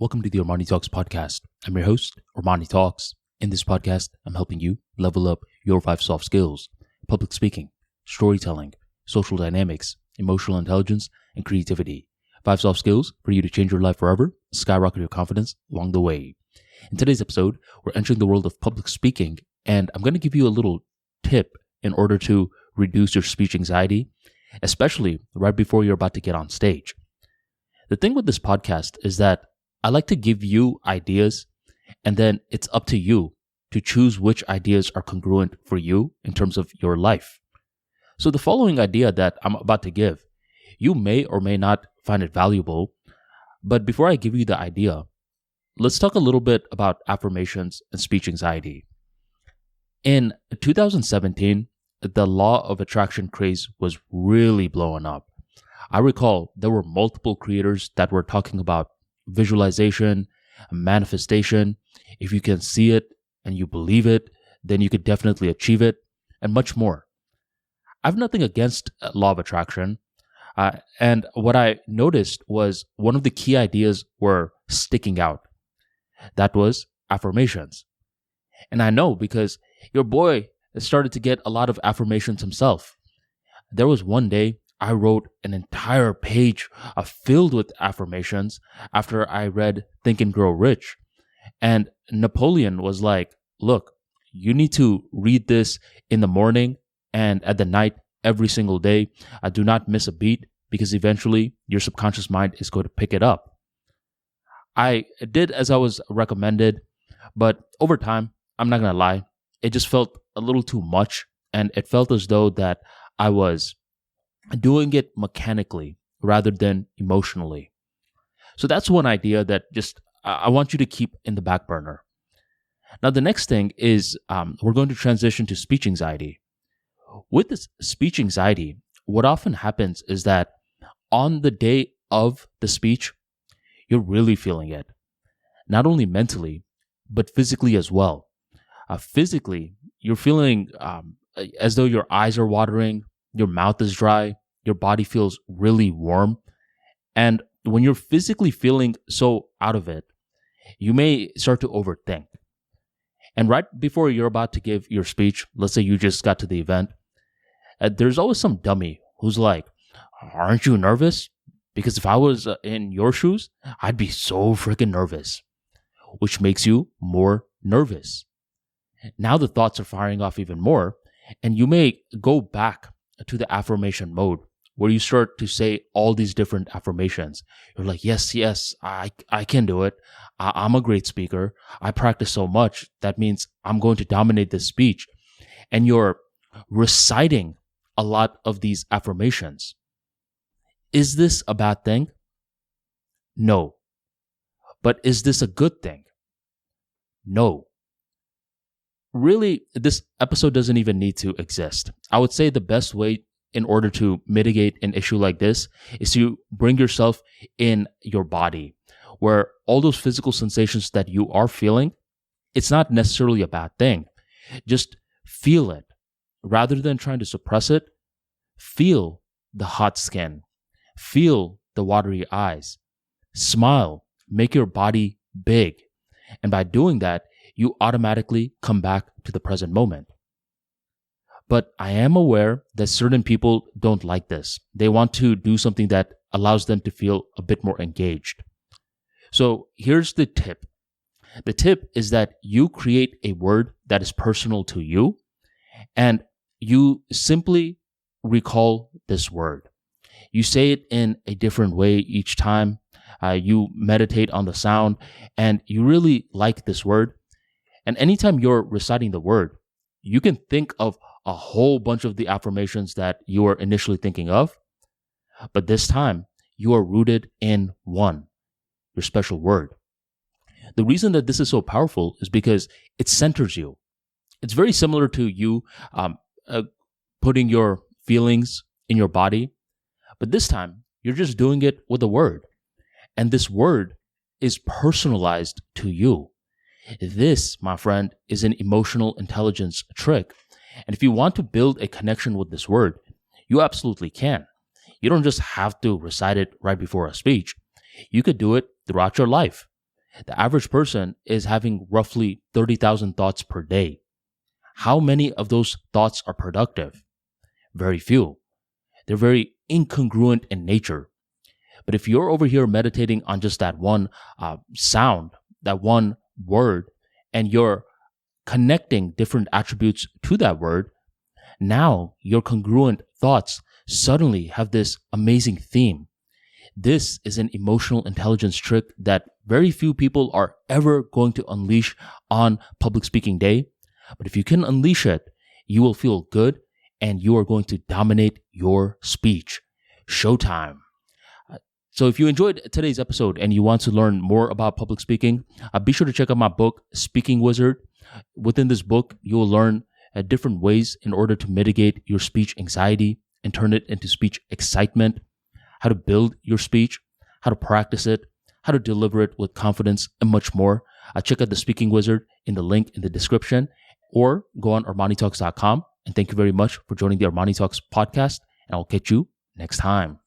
Welcome to the ArmaniTalks podcast. I'm your host, ArmaniTalks. In this podcast, I'm helping you level up your 5 soft skills: public speaking, storytelling, social dynamics, emotional intelligence, and creativity. 5 soft skills for you to change your life forever, skyrocket your confidence along the way. In today's episode, we're entering the world of public speaking, and I'm going to give you a little tip in order to reduce your speech anxiety, especially right before you're about to get on stage. The thing with this podcast is that I like to give you ideas, and then it's up to you to choose which ideas are congruent for you in terms of your life. So the following idea that I'm about to give, you may or may not find it valuable, but before I give you the idea, let's talk a little bit about affirmations and speech anxiety. In 2017, the law of attraction craze was really blowing up. I recall there were multiple creators that were talking about visualization, manifestation. If you can see it and you believe it, then you could definitely achieve it, and much more. I have nothing against law of attraction. And what I noticed was one of the key ideas were sticking out. That was affirmations. And I know because your boy started to get a lot of affirmations himself. There was one day I wrote an entire page filled with affirmations after I read Think and Grow Rich. And Napoleon was like, look, you need to read this in the morning and at the night every single day. Do not miss a beat because eventually your subconscious mind is going to pick it up. I did as I was recommended, but over time, I'm not going to lie, it just felt a little too much, and it felt as though that I was doing it mechanically rather than emotionally. So that's one idea that just I want you to keep in the back burner. Now, the next thing is we're going to transition to speech anxiety. With this speech anxiety, what often happens is that on the day of the speech, you're really feeling it, not only mentally, but physically as well. Physically, you're feeling as though your eyes are watering, your mouth is dry, your body feels really warm. And when you're physically feeling so out of it, you may start to overthink. And right before you're about to give your speech, let's say you just got to the event, there's always some dummy who's like, aren't you nervous? Because if I was in your shoes, I'd be so freaking nervous, which makes you more nervous. Now the thoughts are firing off even more, and you may go back to the affirmation mode where you start to say all these different affirmations. You're like, yes, I can do it. I'm a great speaker. I practice so much. That means I'm going to dominate this speech. And you're reciting a lot of these affirmations. Is this a bad thing? No. But is this a good thing? No. Really, this episode doesn't even need to exist. I would say the best way in order to mitigate an issue like this is to bring yourself in your body, where all those physical sensations that you are feeling, it's not necessarily a bad thing. Just feel it. Rather than trying to suppress it, feel the hot skin. Feel the watery eyes. Smile. Make your body big. And by doing that, you automatically come back to the present moment. But I am aware that certain people don't like this. They want to do something that allows them to feel a bit more engaged. So here's the tip. The tip is that you create a word that is personal to you, and you simply recall this word. You say it in a different way each time. You meditate on the sound, and you really like this word. And anytime you're reciting the word, you can think of a whole bunch of the affirmations that you were initially thinking of. But this time, you are rooted in one, your special word. The reason that this is so powerful is because it centers you. It's very similar to you putting your feelings in your body. But this time, you're just doing it with a word. And this word is personalized to you. This, my friend, is an emotional intelligence trick. And if you want to build a connection with this word, you absolutely can. You don't just have to recite it right before a speech. You could do it throughout your life. The average person is having roughly 30,000 thoughts per day. How many of those thoughts are productive? Very few. They're very incongruent in nature. But if you're over here meditating on just that one sound, that one word, and you're connecting different attributes to that word, now your congruent thoughts suddenly have this amazing theme. This is an emotional intelligence trick that very few people are ever going to unleash on public speaking day. But if you can unleash it, you will feel good and you are going to dominate your speech. Showtime. So if you enjoyed today's episode and you want to learn more about public speaking, be sure to check out my book, Speaking Wizard. Within this book, you will learn different ways in order to mitigate your speech anxiety and turn it into speech excitement, how to build your speech, how to practice it, how to deliver it with confidence, and much more. Check out the Speaking Wizard in the link in the description or go on ArmaniTalks.com. And thank you very much for joining the Armani Talks podcast, and I'll catch you next time.